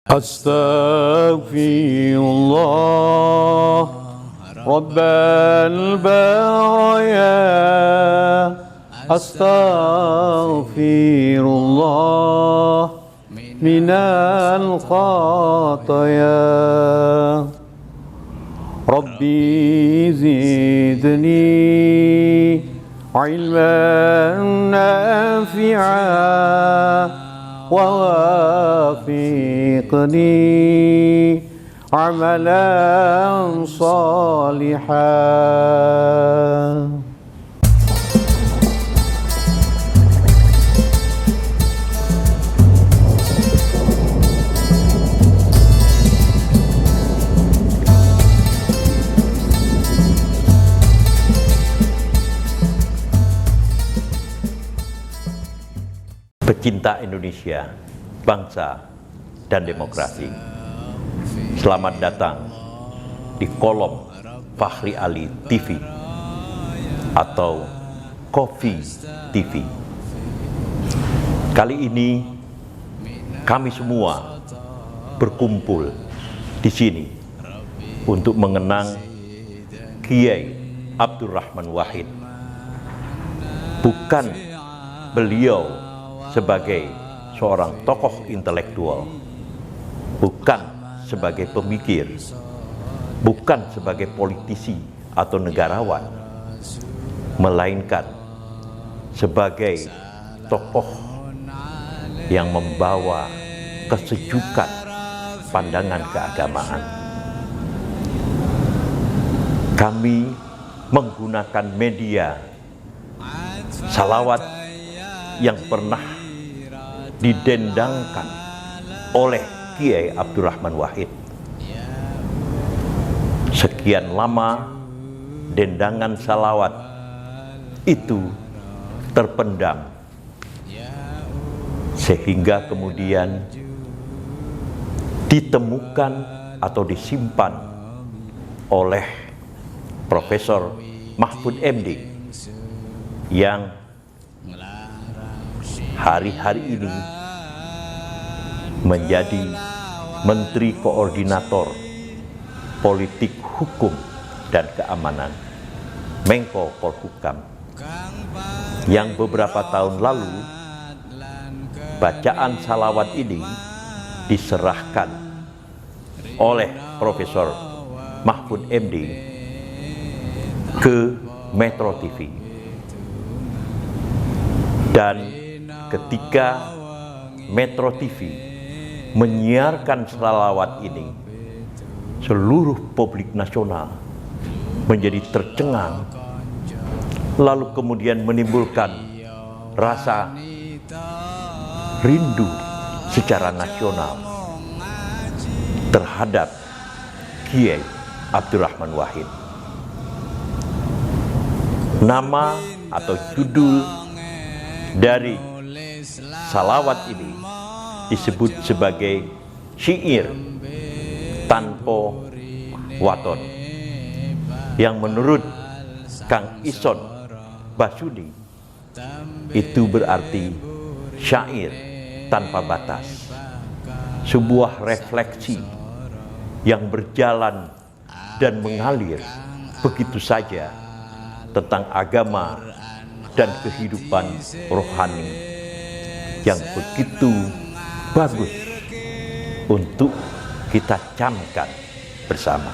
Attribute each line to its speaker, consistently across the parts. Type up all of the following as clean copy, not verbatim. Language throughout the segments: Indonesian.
Speaker 1: أستغفر الله رب البرايا أستغفر الله من الخطايا ربي زدني علما نافعا ووافقني عملا صالحا.
Speaker 2: Pecinta Indonesia, bangsa, dan demokrasi. Selamat datang di kolom Fahri Ali TV atau Coffee TV. Kali ini kami semua berkumpul di sini untuk mengenang Kiai Abdurrahman Wahid. Bukan beliau sebagai seorang tokoh intelektual, bukan sebagai pemikir, bukan sebagai politisi atau negarawan, melainkan sebagai tokoh yang membawa kesejukan pandangan keagamaan. Kami menggunakan media salawat yang pernah didendangkan oleh Kiai Abdurrahman Wahid. Sekian lama dendangan salawat itu terpendam, sehingga kemudian ditemukan atau disimpan oleh Profesor Mahfud MD yang hari-hari ini menjadi Menteri Koordinator Politik Hukum dan Keamanan, Menko Polhukam, yang beberapa tahun lalu bacaan salawat ini diserahkan oleh Profesor Mahfud MD ke Metro TV. Dan ketika Metro TV menyiarkan salawat ini, seluruh publik nasional menjadi tercengang, lalu kemudian menimbulkan rasa rindu secara nasional terhadap Kiai Abdurrahman Wahid. Nama atau judul dari salawat ini disebut sebagai syair tanpa waton, yang menurut Kang Ison Basudi itu berarti syair tanpa batas, sebuah refleksi yang berjalan dan mengalir begitu saja tentang agama dan kehidupan rohani yang begitu bagus untuk kita camkan bersama.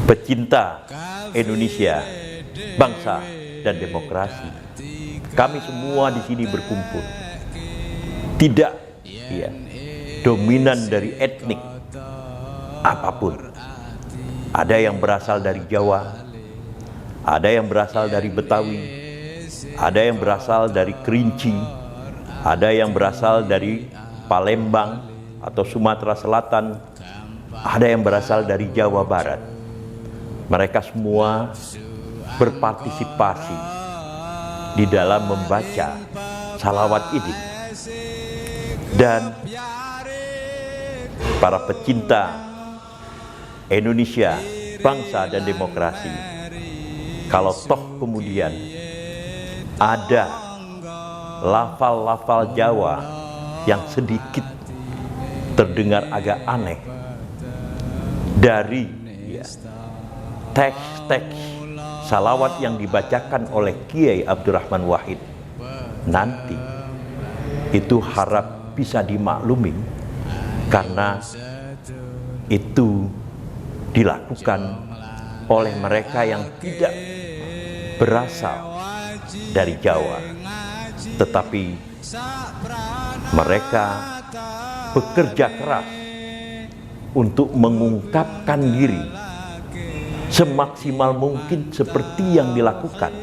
Speaker 2: Pecinta Indonesia, bangsa, dan demokrasi, kami semua di sini berkumpul. Tidak dominan dari etnik apapun. Ada yang berasal dari Jawa, ada yang berasal dari Betawi, ada yang berasal dari Kerinci, ada yang berasal dari Palembang atau Sumatera Selatan, ada yang berasal dari Jawa Barat. Mereka semua berpartisipasi di dalam membaca salawat ini. Dan para pecinta Indonesia, bangsa dan demokrasi, kalau toh kemudian ada lafal-lafal Jawa yang sedikit terdengar agak aneh dari teks-teks salawat yang dibacakan oleh Kiai Abdurrahman Wahid nanti, itu harap bisa dimaklumi karena itu dilakukan oleh mereka yang tidak berasal dari Jawa, tetapi mereka bekerja keras untuk mengungkapkan diri semaksimal mungkin seperti yang dilakukan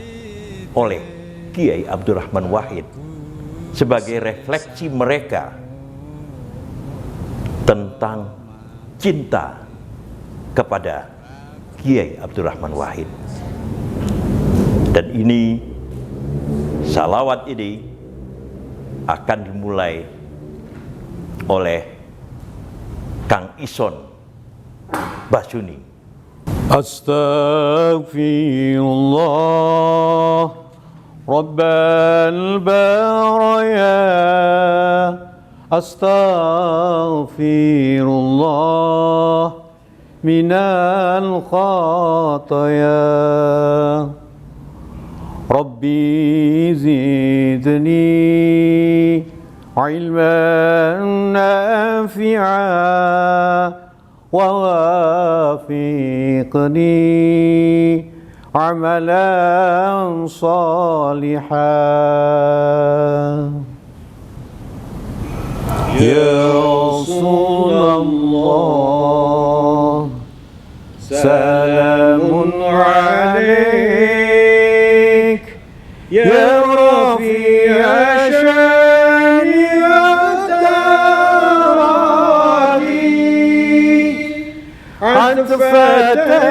Speaker 2: oleh Kiai Abdurrahman Wahid sebagai refleksi mereka tentang cinta kepada Kiai Abdurrahman Wahid. Dan ini, salawat ini akan dimulai oleh Kang Ison Basuni.
Speaker 1: Astaghfirullah Rabbal baraya, astaghfirullah minal khataya, Rabbi zidni ilman nafi'a ووافقني عملا صالحا. يا رسول الله سلام عليك يا رفيع عطفة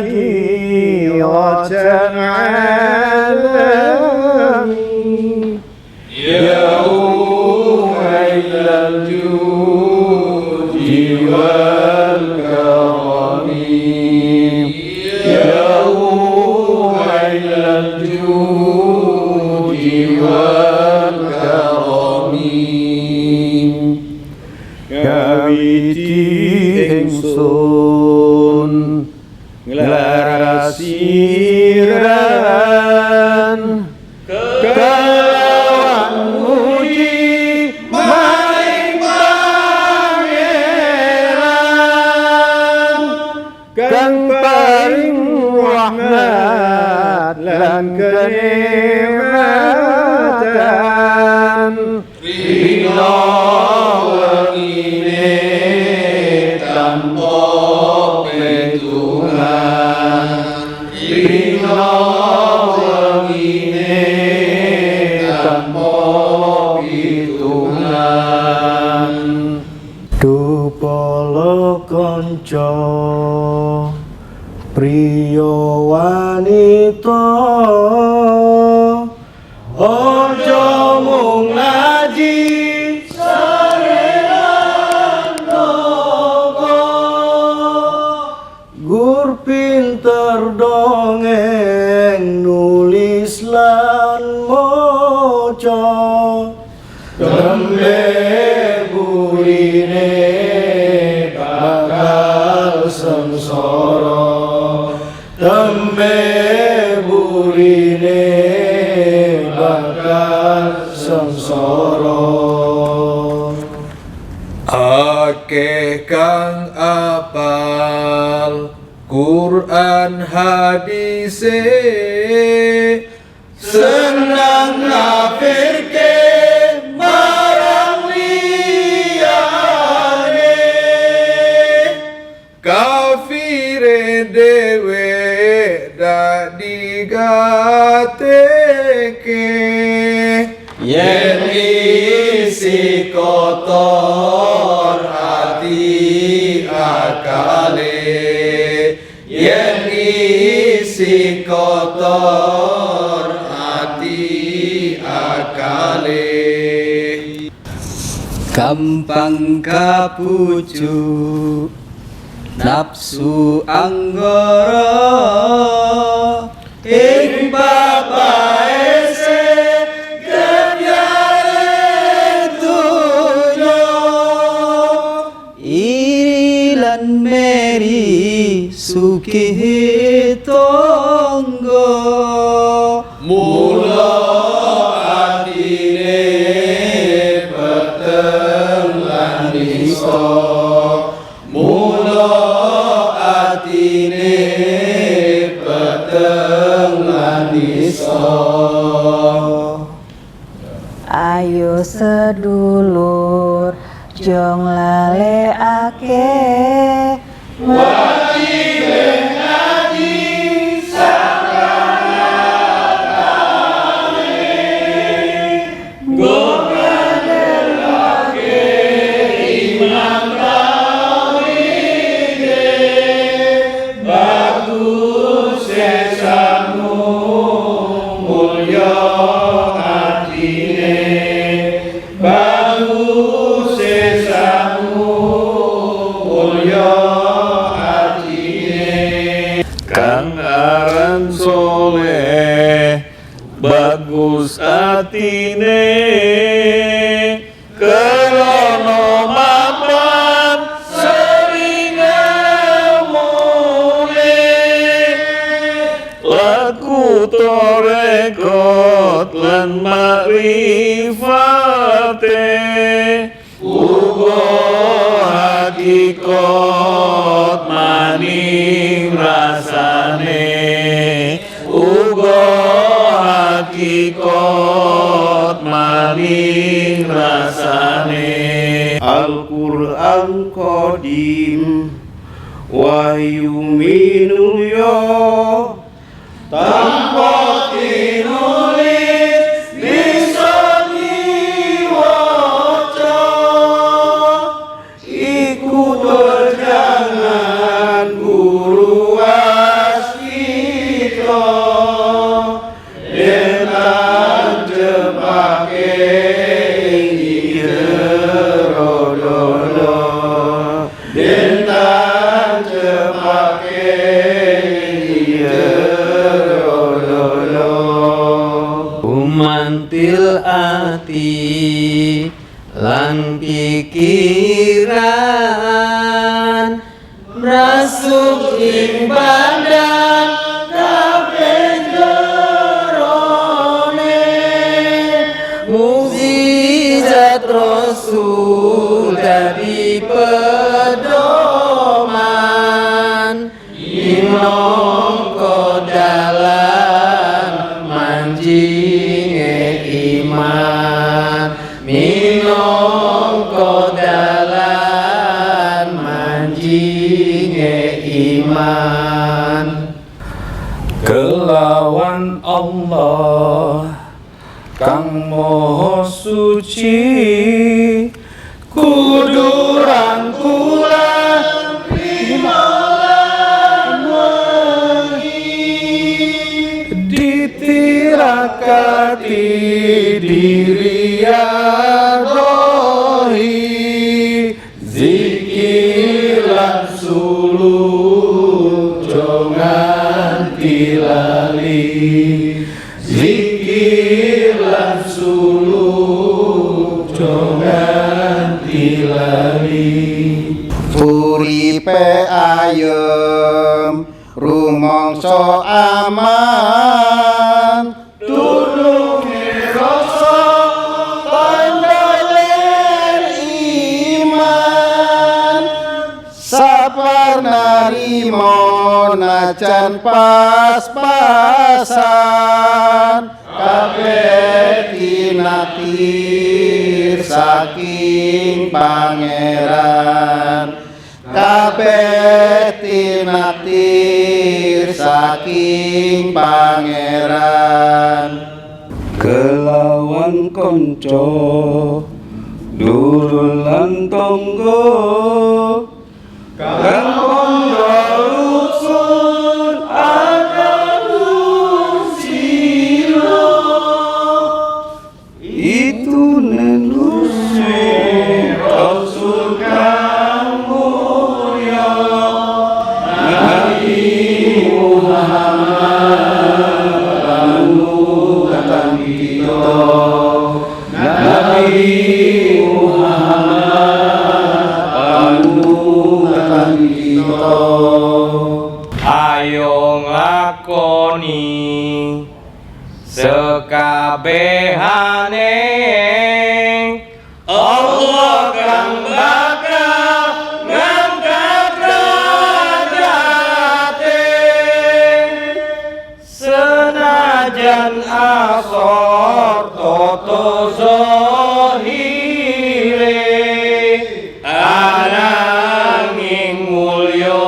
Speaker 1: يديرة عالمي يا روح إلى الجود والكرم، يا روح إلى الجود والكرم. Kawiti ingsun nglarasiran kelawan muji maring pangeran kang paring rahmat lan kenikmatan. Rina wengine tanpa petungan, rina wengine tanpa pitungan. Dupala kanca priya wanita, aja mung ngaji pinter dongeng nulis lan maca, tembe burine bakal sengsara, tembe burine bakal sengsara. Akeh kang apal Quran hadise, senang nafirke marang liyane, kafire dewe dak digateke, yen isi kotor hati akale, yen isi kotor hati akale. Gampang kapucuk nafsu anggara, ing babae sing gebyare dunya, suki tonggo mula atine peteng lan iso mula atine peteng lan iso.
Speaker 3: Ayo sedulur jong lalekake
Speaker 1: Kang aran soleh bagus atine kerono mapan sering ngamune laku torekot lan makrifate uga hakikot maning rasane uga hakikot maning rasane. Al-Qur'an qadim wahyu minulya tanpa tinulis bisa diwaca iku pejangan guru waskita denang jepake ijerodono denang jepake ijerodono umantil ati lan pikiran rasuk ing badan kabeh jerone mukjizat Rasul dadi pedoman minangka dalan manjinge iman minangka dalan manjinge iman kelawan Allah kang moho suci kudu rangkulan pimalan wengi ditirakati diri rohi zikir lan suluk jangan dilali zikir lan suluk jangan dilali. Uripe ayem rumangsa aman tulunge rasa tandalen iman sapar narimo najan pas-pasan kabeh tinatir saking pangeran kabeh tinatir saking pangeran kelawan konco dulur lan tangga kang pondo rusun ada sila itu nenusi Rasul kang mulia Nabi Muhammad anugerah kita Nabi Muhammad anugerah kita sakabehane Allah kang bakal ngangkat derajate senajan asor toto zohire ananging mulya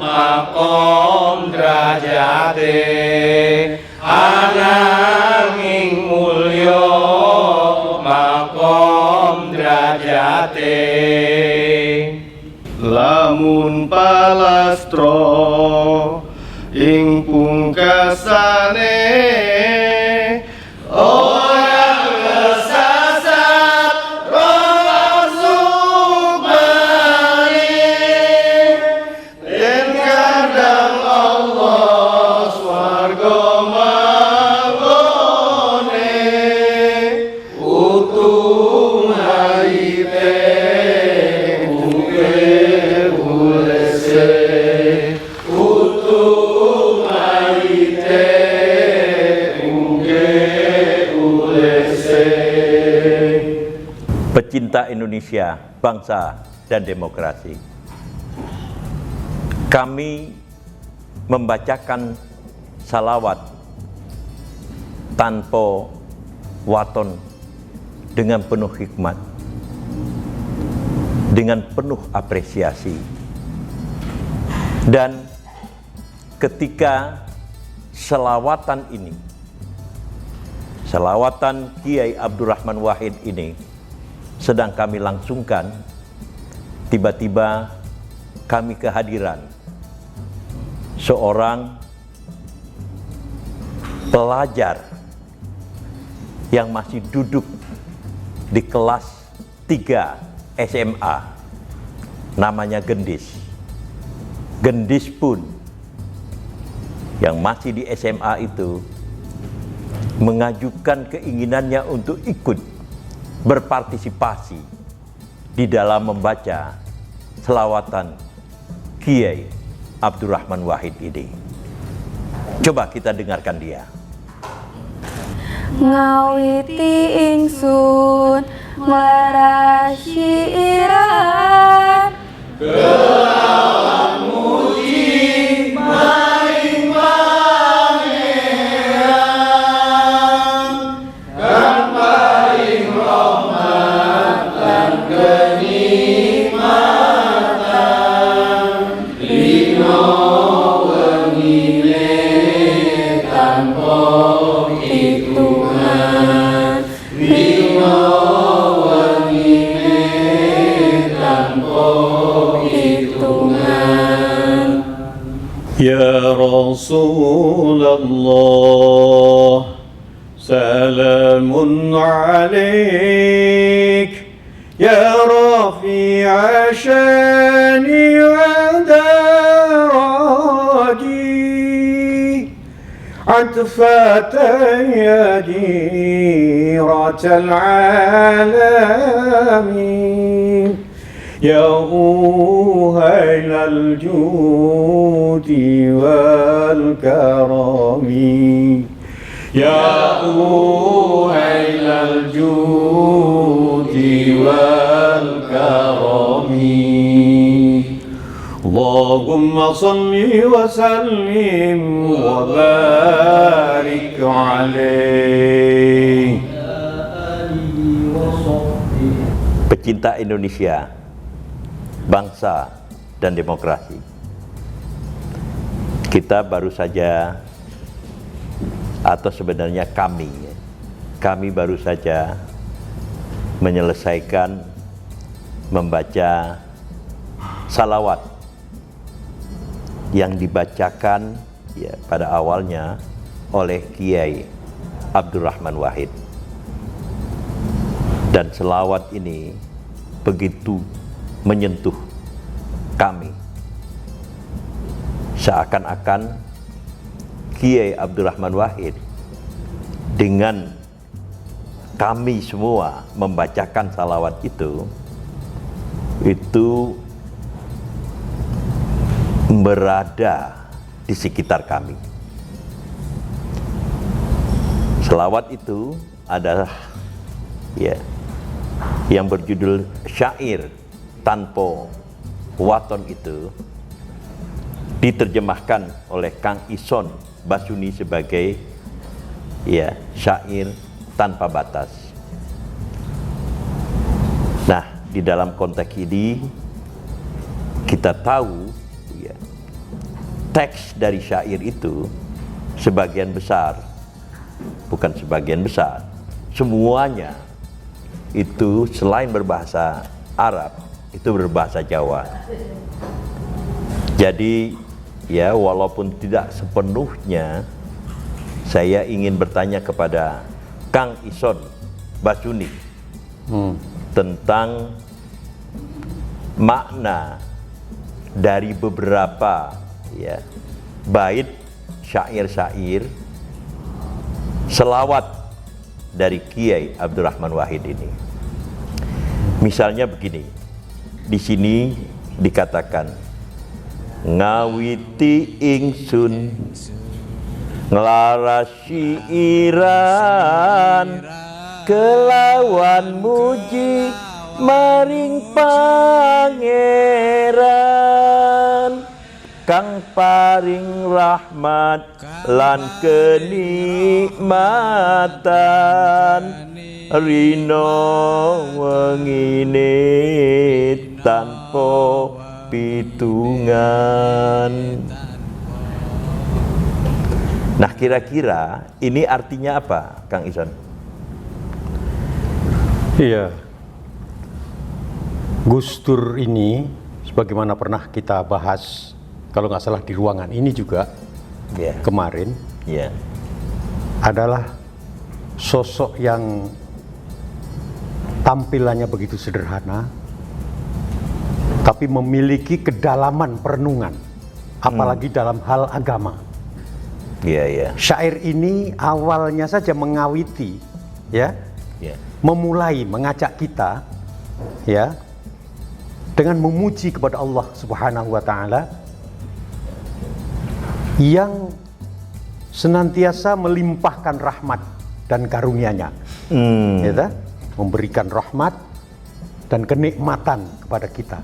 Speaker 1: makom derajate ananging mulya makom derajate
Speaker 4: lamun palastra ing pungkasane ora kesasat rasuk balik den kadang Allah swarga manggone utuh maite ungke ulese utuh maite ungke ulese.
Speaker 2: Pecinta Indonesia, bangsa dan demokrasi. Kami membacakan salawat tanpa waton dengan penuh hikmat, dengan penuh apresiasi. Dan ketika selawatan ini, selawatan Kiai Abdurrahman Wahid ini sedang kami langsungkan, tiba-tiba kami kehadiran seorang pelajar yang masih duduk di kelas 3 SMA, namanya Gendis. Gendis pun yang masih di SMA itu mengajukan keinginannya untuk ikut berpartisipasi di dalam membaca selawatan Kiai Abdurrahman Wahid ini. Coba kita dengarkan dia.
Speaker 3: Ngawiti ingsun nglarasi iran
Speaker 1: kelawan muji maring pangeran kang paring rahmat lan kenikmatan lino wengine tanpa hitungan lino wengine tanpa hitungan.
Speaker 4: Ya Rasulullah, salamun alaik, ya rafi'a syani wa daraji, atfatan ya jiratal alamin. يا أهيل الجود والكرم يا أهيل الجود والكرم اللهم صل وسلم وبارك عليه.
Speaker 2: Pecinta Indonesia, bangsa dan demokrasi. Kita baru saja, atau sebenarnya kami baru saja menyelesaikan membaca salawat yang dibacakan ya pada awalnya oleh Kiai Abdurrahman Wahid. Dan selawat ini begitu menyentuh kami. Seakan-akan Kiai Abdurrahman Wahid dengan kami semua membacakan salawat itu berada di sekitar kami. Selawat itu adalah ya yang berjudul syair tanpa waton itu diterjemahkan oleh Kang Ison Basuni sebagai ya syair tanpa batas. Nah, di dalam konteks ini kita tahu ya, teks dari syair itu sebagian besar, bukan sebagian besar, semuanya itu selain berbahasa Arab, itu berbahasa Jawa. Jadi ya walaupun tidak sepenuhnya, saya ingin bertanya kepada Kang Ison Basuni tentang makna dari beberapa ya bait syair-syair selawat dari Kiai Abdurrahman Wahid ini. Misalnya begini, di sini dikatakan ngawiti ingsun nglaras syiiran kelawan muji maring pangeran kang paring rahmat lan kenikmatan rino wengine tanpa pitungan. Nah, kira-kira ini artinya apa, Kang Ison?
Speaker 5: Iya, Gus Dur ini sebagaimana pernah kita bahas, kalau nggak salah di ruangan ini juga kemarin, adalah sosok yang tampilannya begitu sederhana, tapi memiliki kedalaman perenungan, apalagi dalam hal agama. Syair ini awalnya saja mengawiti, memulai mengajak kita, dengan memuji kepada Allah Subhanahu wa Ta'ala yang senantiasa melimpahkan rahmat dan karunia-Nya, memberikan rahmat dan kenikmatan kepada kita.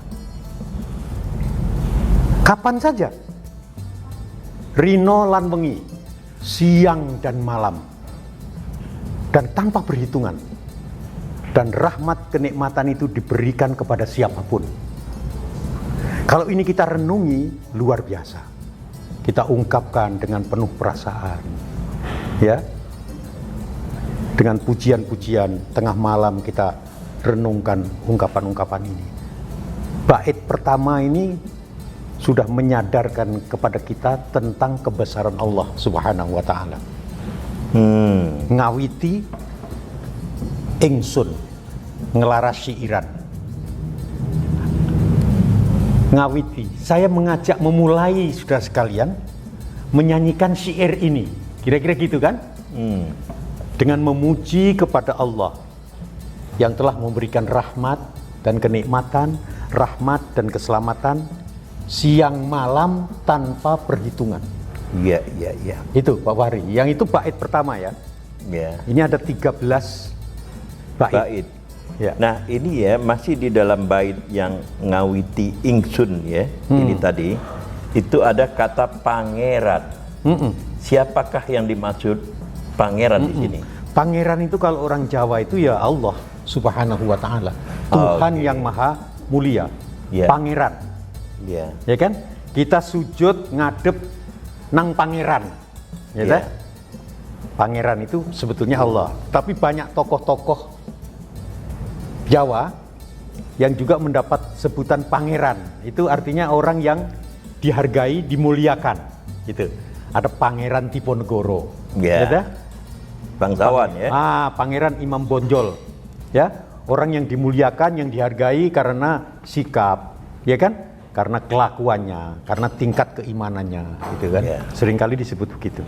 Speaker 5: Kapan saja, rino lan wengi, siang dan malam, dan tanpa perhitungan. Dan rahmat kenikmatan itu diberikan kepada siapapun. Kalau ini kita renungi, luar biasa. Kita ungkapkan dengan penuh perasaan, dengan pujian-pujian, tengah malam kita renungkan ungkapan-ungkapan ini. Bait pertama ini sudah menyadarkan kepada kita tentang kebesaran Allah Subhanahu wa Ta'ala. Ngawiti ingsun ngelaras syiiran. Ngawiti, saya mengajak memulai saudara sekalian menyanyikan syair ini. Kira-kira gitu kan? Dengan memuji kepada Allah yang telah memberikan rahmat dan kenikmatan, rahmat dan keselamatan siang malam tanpa perhitungan. Itu Pak Fahri. Yang itu bait pertama ya. Ini ada 13 bait.
Speaker 2: Nah, ini masih di dalam bait yang ngawiti ingsun ini tadi itu ada kata pangeran. Siapakah yang dimaksud pangeran di sini?
Speaker 5: Pangeran itu kalau orang Jawa itu ya Allah Subhanahu wa Ta'ala, Tuhan yang maha mulia. Pangeran. Ya kan? Kita sujud ngadep nang pangeran. Pangeran itu sebetulnya Allah. Tapi banyak tokoh-tokoh Jawa yang juga mendapat sebutan pangeran. Itu artinya orang yang dihargai, dimuliakan. Gitu. Ada Pangeran Diponegoro.
Speaker 2: Bangsawan
Speaker 5: Pangeran Imam Bonjol. Orang yang dimuliakan, yang dihargai karena sikap, kan? Karena kelakuannya, karena tingkat keimanannya, gitu kan? Seringkali disebut begitu.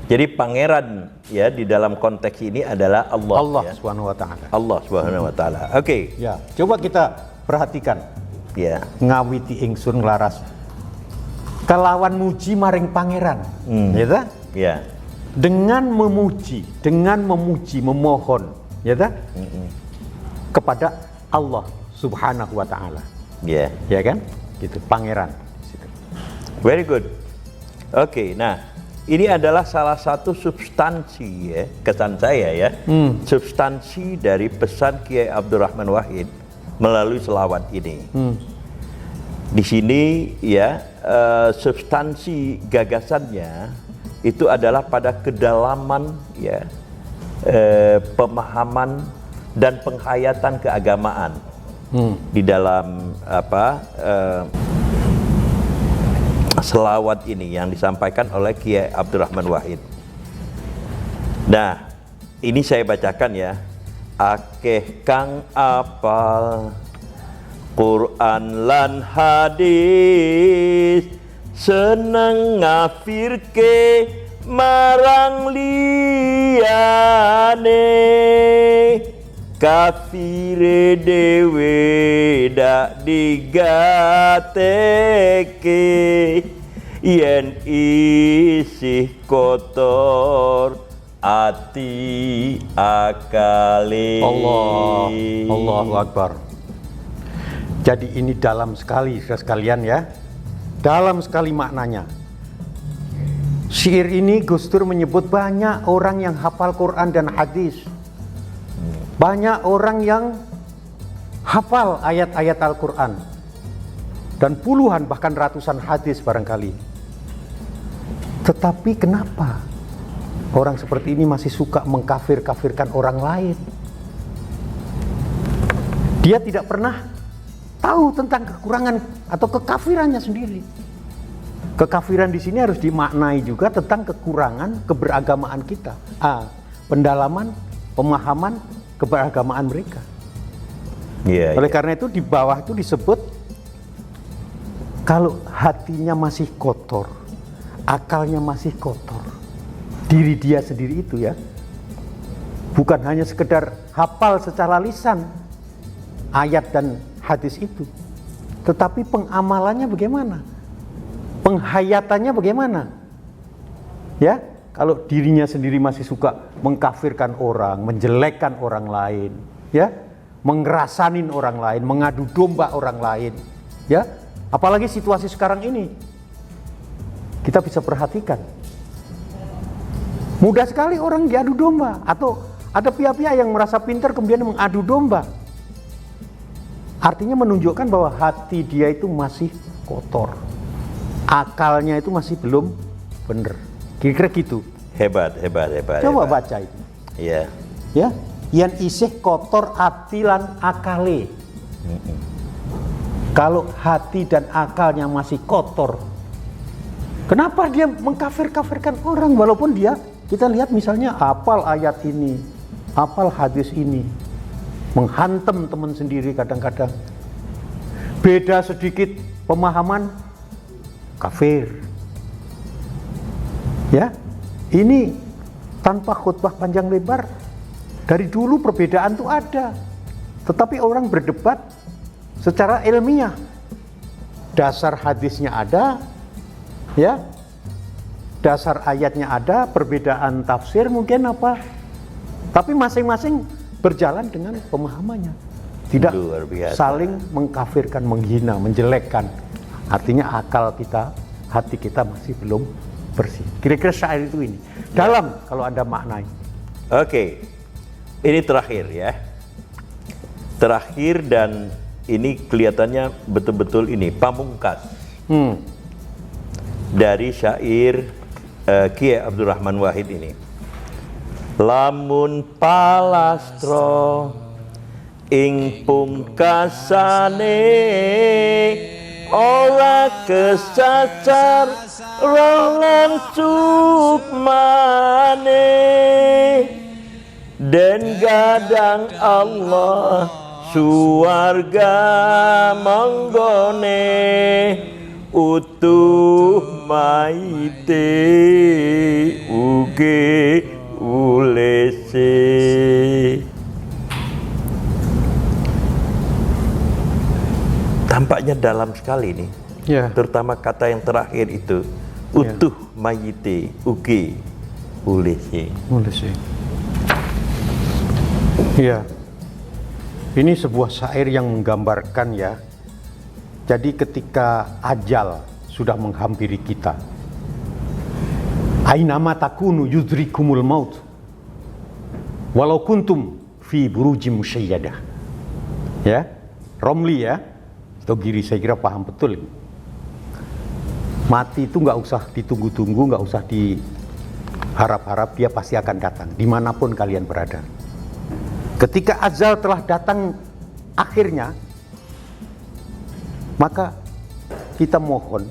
Speaker 2: Jadi pangeran di dalam konteks ini adalah Allah
Speaker 5: Subhanahu wa Ta'ala.
Speaker 2: Allah Subhanahu wa Ta'ala. Oke.
Speaker 5: Coba kita perhatikan. Ngawiti ingsun nglaras kelawan muji maring pangeran. dengan memuji, memohon, ya tak? Kepada Allah Subhanahu wa taala.
Speaker 2: Ya.
Speaker 5: Ya kan? Gitu, pangeran.
Speaker 2: Very good. Oke, nah ini adalah salah satu substansi ya, kesan saya ya, substansi dari pesan Kiai Abdurrahman Wahid melalui selawat ini. Di sini ya, substansi gagasannya itu adalah pada kedalaman ya, pemahaman dan penghayatan keagamaan di dalam selawat ini yang disampaikan oleh Kiai Abdurrahman Wahid. Nah, ini saya bacakan ya. Akeh kang apal Quran lan hadis, seneng ngafirke marang liyane, kafire dewe dak digateke, yen isih kotor ati akale.
Speaker 5: Allahu Akbar. Jadi ini dalam sekali, saudara sekalian ya, dalam sekali maknanya. Syair ini Gus Dur menyebut banyak orang yang hafal Quran dan hadis, banyak orang yang hafal ayat-ayat Al-Quran, dan puluhan bahkan ratusan hadis barangkali. Tetapi kenapa orang seperti ini masih suka mengkafir-kafirkan orang lain? Dia tidak pernah tahu tentang kekurangan atau kekafirannya sendiri. Kekafiran di sini harus dimaknai juga tentang kekurangan keberagamaan kita. Pendalaman, pemahaman keberagamaan mereka. Oleh karena itu di bawah itu disebut kalau hatinya masih kotor, akalnya masih kotor, diri dia sendiri itu ya, bukan hanya sekedar hafal secara lisan ayat dan hadis itu, tetapi pengamalannya bagaimana? Penghayatannya bagaimana? Ya, kalau dirinya sendiri masih suka mengkafirkan orang, menjelekkan orang lain, ya, menggerasanin orang lain, mengadu domba orang lain, ya, apalagi situasi sekarang ini, kita bisa perhatikan, mudah sekali orang diadu domba, atau ada pihak-pihak yang merasa pintar kemudian mengadu domba. Artinya menunjukkan bahwa hati dia itu masih kotor, akalnya itu masih belum benar. Kira-kira gitu.
Speaker 2: Hebat.
Speaker 5: Coba baca itu.
Speaker 2: Iya.
Speaker 5: Ya, yang isih kotor hati lan akale. Kalau hati dan akalnya masih kotor, kenapa dia mengkafir-kafirkan orang walaupun dia, kita lihat misalnya hafal ayat ini, hafal hadis ini, menghantam teman sendiri kadang-kadang, beda sedikit pemahaman, kafir. Ya, ini tanpa khutbah panjang lebar, dari dulu perbedaan itu ada, tetapi orang berdebat secara ilmiah, dasar hadisnya ada, ya, dasar ayatnya ada, perbedaan tafsir mungkin apa, tapi masing-masing berjalan dengan pemahamannya, tidak saling mengkafirkan, menghina, menjelekkan. Artinya akal kita, hati kita masih belum bersih. Kira-kira syair itu ini dalam kalau Anda maknai.
Speaker 2: Oke, ini terakhir ya, terakhir, dan ini kelihatannya betul-betul ini pamungkas dari syair Kiai Abdurrahman Wahid ini. Lamun palastro ing pungkasane ora kesacar rongan sukmane, den gadang Allah suwarga manggone utuh maite uge ulese. Tampaknya dalam sekali nih, terutama kata yang terakhir itu, utuh mayite uge ulese.
Speaker 5: Ulese. Iya. Ini sebuah syair yang menggambarkan ya. Jadi ketika ajal sudah menghampiri kita, ainama takunu yudrikumul maut walau kuntum fi burujim musyayyadah. Ya, Romli ya, Togiri saya kira paham betul ini. Mati itu nggak usah ditunggu-tunggu, nggak usah diharap-harap, dia pasti akan datang dimanapun kalian berada. Ketika ajal telah datang akhirnya, maka kita mohon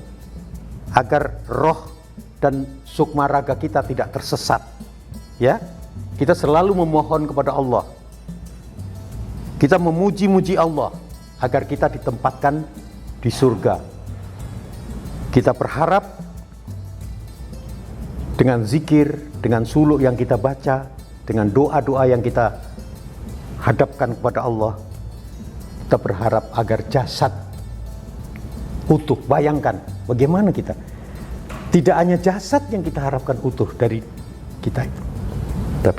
Speaker 5: agar roh dan sukma raga kita tidak tersesat. Ya, kita selalu memohon kepada Allah. Kita memuji-muji Allah agar kita ditempatkan di surga. Kita berharap dengan zikir, dengan suluk yang kita baca, dengan doa-doa yang kita hadapkan kepada Allah, kita berharap agar jasad utuh. Bayangkan bagaimana kita, tidak hanya jasad yang kita harapkan utuh dari kita itu,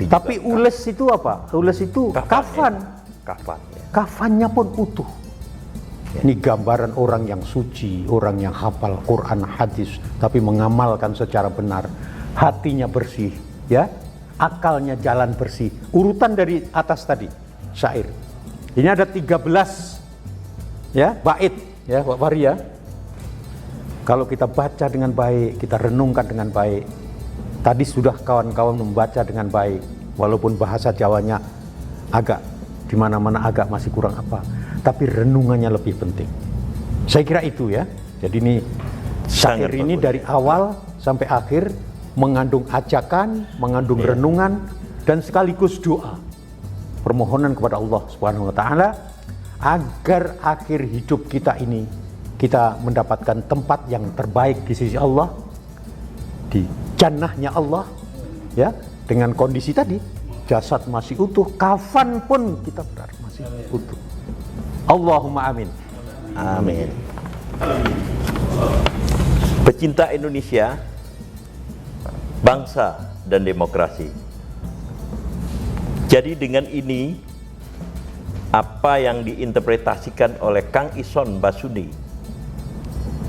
Speaker 5: tapi ules itu apa? Ules itu kafan. Kafannya pun utuh. Ini gambaran orang yang suci, orang yang hafal Quran, hadis, tapi mengamalkan secara benar, hatinya bersih, ya, akalnya jalan bersih. Urutan dari atas tadi, syair. Ini ada 13 ya, bait ya, Pak Fahri ya. Kalau kita baca dengan baik, kita renungkan dengan baik. Tadi sudah kawan-kawan membaca dengan baik, walaupun bahasa Jawanya agak di mana-mana agak masih kurang apa, tapi renungannya lebih penting. Saya kira itu ya. Jadi ini syair ini dari awal sampai akhir mengandung ajakan, mengandung renungan dan sekaligus doa. Permohonan kepada Allah Subhanahu wa taala agar akhir hidup kita ini kita mendapatkan tempat yang terbaik di sisi Allah, di jannahnya Allah ya, dengan kondisi tadi jasad masih utuh, kafan pun kita benar masih utuh. Allahumma amin.
Speaker 2: Amin. Pecinta Indonesia, bangsa dan demokrasi. Jadi dengan ini apa yang diinterpretasikan oleh Kang Ison Basuni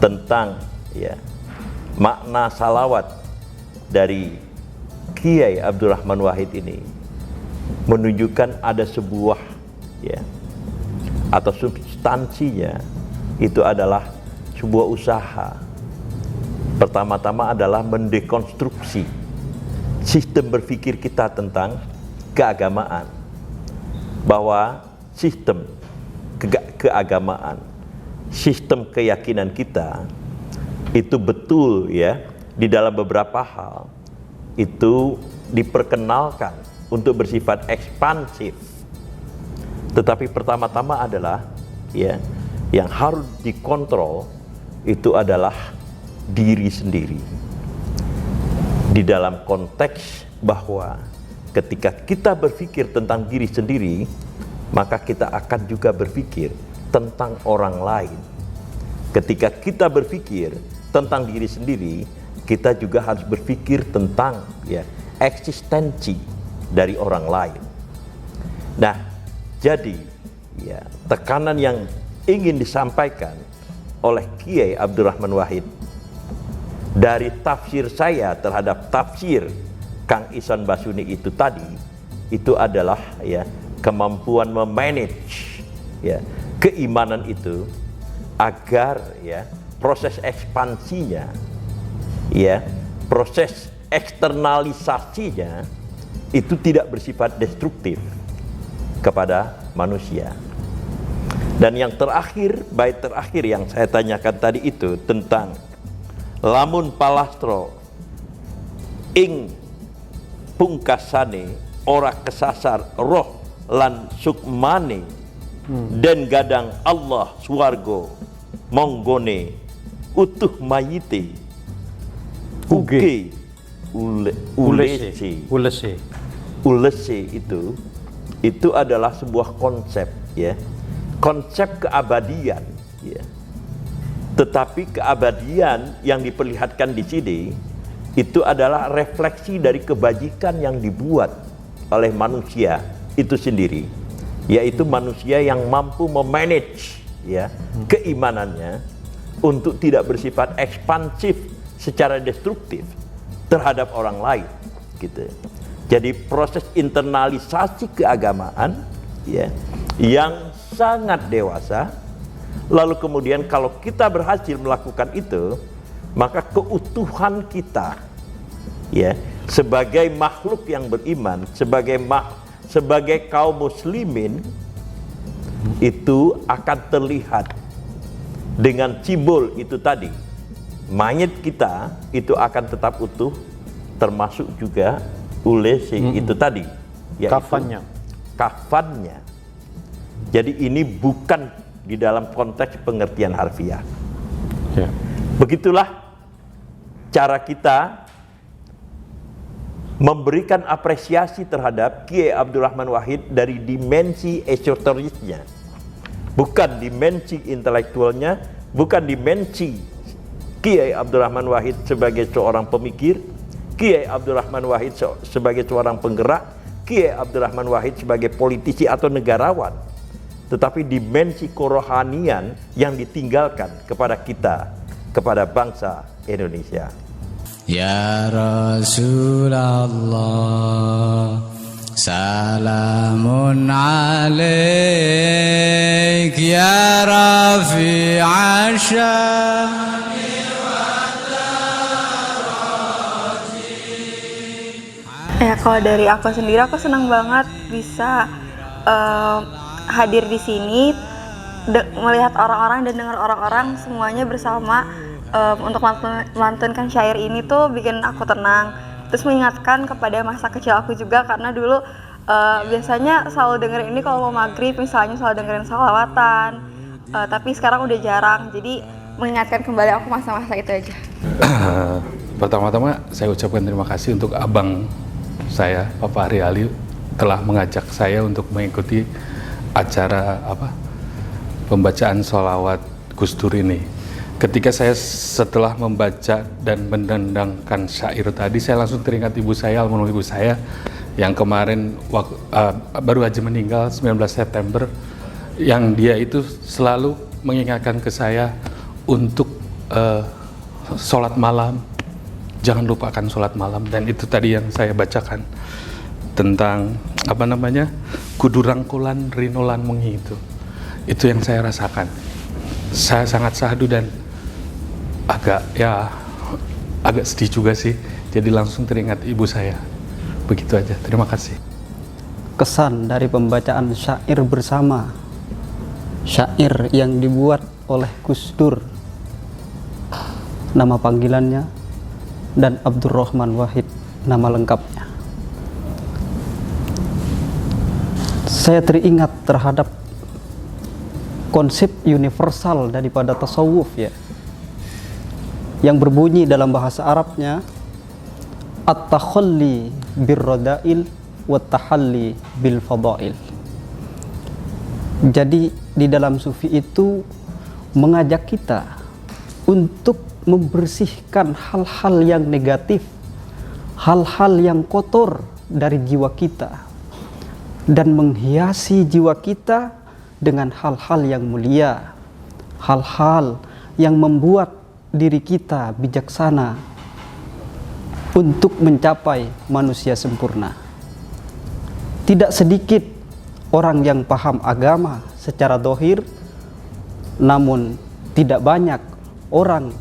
Speaker 2: tentang ya makna salawat dari Kiai Abdurrahman Wahid ini menunjukkan ada sebuah ya atau substansinya itu adalah sebuah usaha. Pertama-tama adalah mendekonstruksi sistem berpikir kita tentang keagamaan, bahwa sistem keagamaan, sistem keyakinan kita itu betul ya di dalam beberapa hal itu diperkenalkan untuk bersifat ekspansif. Tetapi pertama-tama adalah ya yang harus dikontrol itu adalah diri sendiri. Di dalam konteks bahwa ketika kita berpikir tentang diri sendiri, maka kita akan juga berpikir tentang orang lain. Ketika kita berpikir tentang diri sendiri, kita juga harus berpikir tentang ya eksistensi dari orang lain. Nah, jadi ya tekanan yang ingin disampaikan oleh Kiai Abdurrahman Wahid dari tafsir saya terhadap tafsir Kang Ison Basuni itu tadi, itu adalah ya kemampuan memanage ya keimanan itu agar ya proses ekspansinya ya proses eksternalisasinya itu tidak bersifat destruktif kepada manusia. Dan yang terakhir, bait terakhir yang saya tanyakan tadi itu tentang lamun palastro ing pungkasane ora kesasar roh lan sukmane dan gadang Allah swargo monggone utuh mayite uge ulese itu adalah sebuah konsep ya, konsep keabadian ya. Tetapi keabadian yang diperlihatkan di sini itu adalah refleksi dari kebajikan yang dibuat oleh manusia itu sendiri, yaitu manusia yang mampu memanage ya keimanannya untuk tidak bersifat ekspansif secara destruktif terhadap orang lain gitu. Jadi proses internalisasi keagamaan ya yang sangat dewasa. Lalu kemudian kalau kita berhasil melakukan itu, maka keutuhan kita ya sebagai makhluk yang beriman, sebagai kaum muslimin itu akan terlihat dengan simbol itu tadi. Mayat kita itu akan tetap utuh, termasuk juga oleh itu tadi, yaitu kafannya. Jadi ini bukan di dalam konteks pengertian harfiah. Begitulah cara kita memberikan apresiasi terhadap Kiai Abdurrahman Wahid dari dimensi esoterisnya, bukan dimensi intelektualnya, bukan dimensi Kiai Abdurrahman Wahid sebagai seorang pemikir, Kiai Abdurrahman Wahid sebagai seorang penggerak, Kiai Abdurrahman Wahid sebagai politisi atau negarawan, tetapi dimensi kerohanian yang ditinggalkan kepada kita, kepada bangsa Indonesia.
Speaker 1: Ya Rasulullah, salamun alaik ya Rafi'a syami.
Speaker 3: Ya kalau dari aku sendiri, aku senang banget bisa hadir di sini, melihat orang-orang dan dengar orang-orang semuanya bersama untuk melantunkan syair ini tuh bikin aku tenang. Terus mengingatkan kepada masa kecil aku juga, karena dulu biasanya selalu dengerin ini kalau mau maghrib misalnya, selalu dengerin salawatan, tapi sekarang udah jarang. Jadi mengingatkan kembali aku masa-masa itu aja.
Speaker 6: Pertama-tama saya ucapkan terima kasih untuk abang saya, Bapak Ari Ali, telah mengajak saya untuk mengikuti acara pembacaan sholawat Gus Dur ini. Ketika saya setelah membaca dan mendendangkan syair tadi, saya langsung teringat ibu saya, almarhum ibu saya, yang kemarin baru aja meninggal 19 September, yang dia itu selalu mengingatkan ke saya untuk sholat malam, jangan lupakan sholat malam. Dan itu tadi yang saya bacakan tentang kudu rangkulan rinolan mengi, itu yang saya rasakan. Saya sangat sahdu dan agak sedih juga sih, jadi langsung teringat ibu saya. Begitu aja, terima kasih.
Speaker 7: Kesan dari pembacaan syair bersama, syair yang dibuat oleh Gus Dur, nama panggilannya, dan Abdurrahman Wahid nama lengkapnya. Saya teringat terhadap konsep universal daripada tasawuf ya, yang berbunyi dalam bahasa Arabnya at-takhalli birradail wa tahalli bil fadail. Jadi di dalam sufi itu mengajak kita untuk membersihkan hal-hal yang negatif, hal-hal yang kotor dari jiwa kita, dan menghiasi jiwa kita dengan hal-hal yang mulia, hal-hal yang membuat diri kita bijaksana untuk mencapai manusia sempurna. Tidak sedikit orang yang paham agama secara dohir, namun tidak banyak orang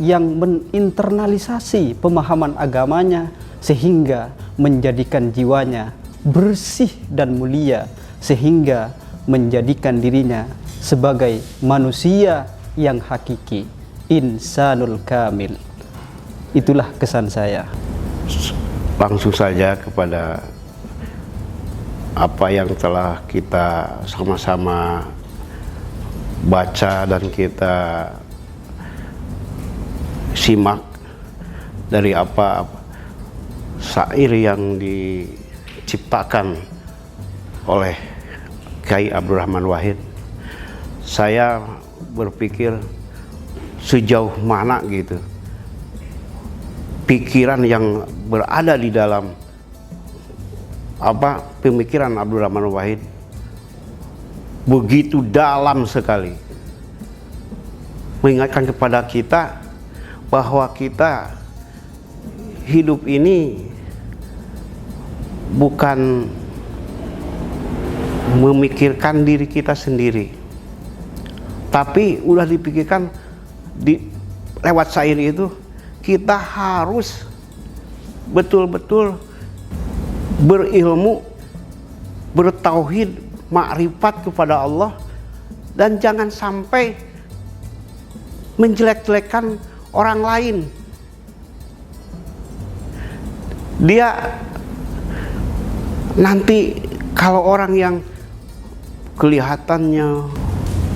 Speaker 7: yang menginternalisasi pemahaman agamanya sehingga menjadikan jiwanya bersih dan mulia, sehingga menjadikan dirinya sebagai manusia yang hakiki, insanul kamil. Itulah kesan saya.
Speaker 8: Langsung saja kepada apa yang telah kita sama-sama baca dan kita simak dari apa syair yang diciptakan oleh Kiai Abdurrahman Wahid. Saya berpikir sejauh mana gitu pikiran yang berada di dalam pemikiran Abdurrahman Wahid begitu dalam sekali, mengingatkan kepada kita bahwa kita hidup ini bukan memikirkan diri kita sendiri, tapi udah dipikirkan lewat syair itu kita harus betul-betul berilmu, bertauhid, makrifat kepada Allah, dan jangan sampai menjelek-jelekan orang lain. Dia nanti kalau orang yang kelihatannya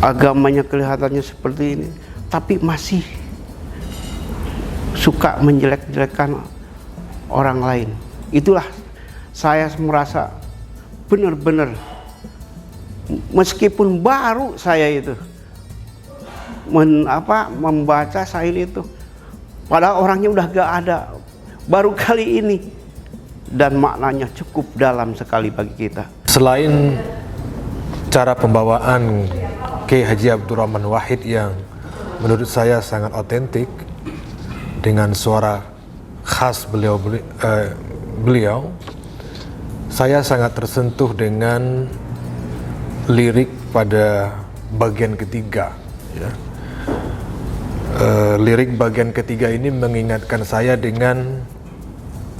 Speaker 8: agamanya kelihatannya seperti ini, tapi masih suka menjelek-jelekan orang lain, itulah saya merasa benar-benar, meskipun baru saya itu membaca syair itu, padahal orangnya udah gak ada, baru kali ini, dan maknanya cukup dalam sekali bagi kita.
Speaker 9: Selain cara pembawaan Kiai Haji Abdurrahman Wahid yang menurut saya sangat otentik dengan suara khas beliau, saya sangat tersentuh dengan lirik pada bagian ketiga. Ya. Lirik bagian ketiga ini mengingatkan saya dengan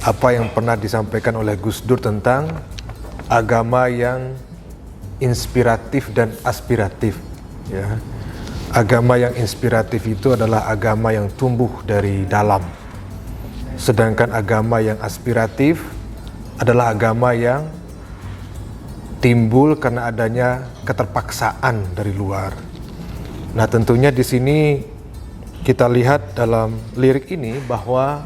Speaker 9: apa yang pernah disampaikan oleh Gus Dur tentang agama yang inspiratif dan aspiratif. Ya. Agama yang inspiratif itu adalah agama yang tumbuh dari dalam, sedangkan agama yang aspiratif adalah agama yang timbul karena adanya keterpaksaan dari luar. Nah, tentunya di sini kita lihat dalam lirik ini bahwa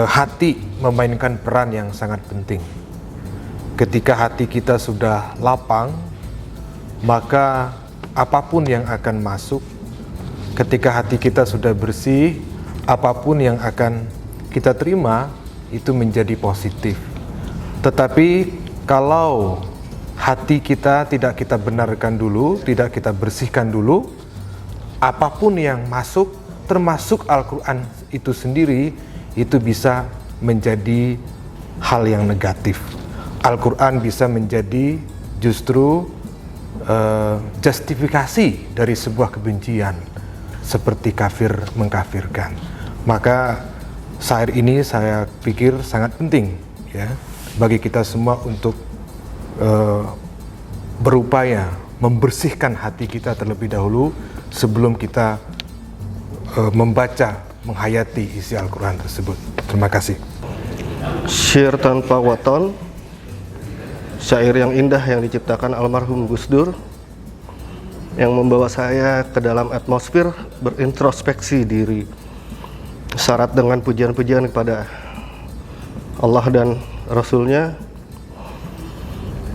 Speaker 9: hati memainkan peran yang sangat penting. Ketika hati kita sudah lapang, maka apapun yang akan masuk. Ketika hati kita sudah bersih, apapun yang akan kita terima itu menjadi positif. Tetapi kalau hati kita tidak kita benarkan dulu, tidak kita bersihkan dulu, apapun yang masuk, termasuk Al-Quran itu sendiri, itu bisa menjadi hal yang negatif. Al-Quran bisa menjadi justru justifikasi dari sebuah kebencian, seperti kafir mengkafirkan. Maka syair ini saya pikir sangat penting, ya, bagi kita semua untuk berupaya membersihkan hati kita terlebih dahulu sebelum kita membaca, menghayati isi Al-Quran tersebut. Terima kasih.
Speaker 10: Syair tanpa waton, syair yang indah yang diciptakan almarhum Gus Dur, yang membawa saya ke dalam atmosfer berintrospeksi diri, syarat dengan pujian-pujian kepada Allah dan Rasul-Nya,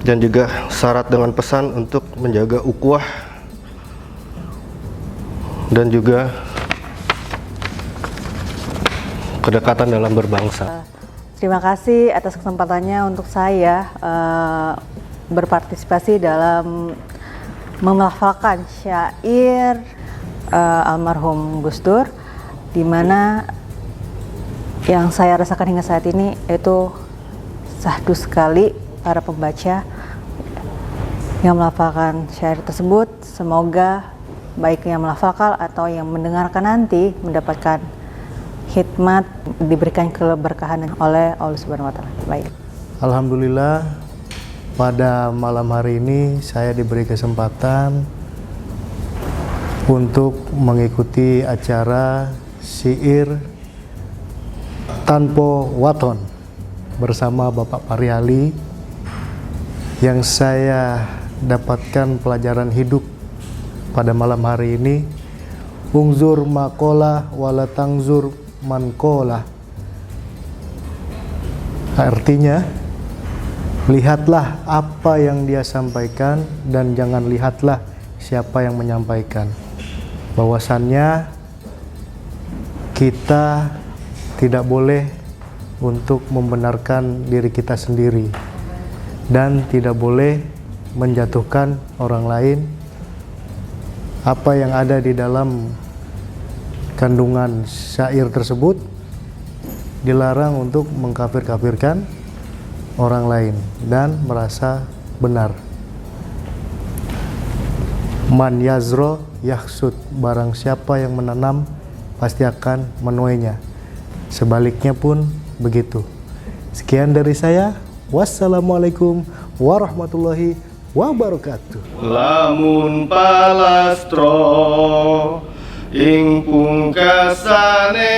Speaker 10: dan juga syarat dengan pesan untuk menjaga ukhuwah dan juga kedekatan dalam berbangsa.
Speaker 11: Terima kasih atas kesempatannya untuk saya berpartisipasi dalam melafalkan syair almarhum Gus Dur, di mana yang saya rasakan hingga saat ini itu syahdu sekali para pembaca yang melafalkan syair tersebut. Semoga baik yang melafalkan atau yang mendengarkan nanti mendapatkan hikmat, diberikan keberkahan oleh Allah Subhanahu wa Ta'ala. Baik.
Speaker 12: Alhamdulillah, pada malam hari ini saya diberi kesempatan untuk mengikuti acara syair tanpa waton bersama Bapak Pariali, yang saya dapatkan pelajaran hidup pada malam hari ini. Ungzur makola wala tangzur mankola. Artinya, lihatlah apa yang dia sampaikan dan jangan lihatlah siapa yang menyampaikan. Bahwasannya kita tidak boleh untuk membenarkan diri kita sendiri dan tidak boleh menjatuhkan orang lain. Apa yang ada di dalam kandungan syair tersebut dilarang untuk mengkafir-kafirkan orang lain dan merasa benar. Man yazro yahsud, barang siapa yang menanam pasti akan menuainya. Sebaliknya pun begitu. Sekian dari saya. Wassalamualaikum warahmatullahi wabarakatuh.
Speaker 10: Lamun palastro ing pungkasane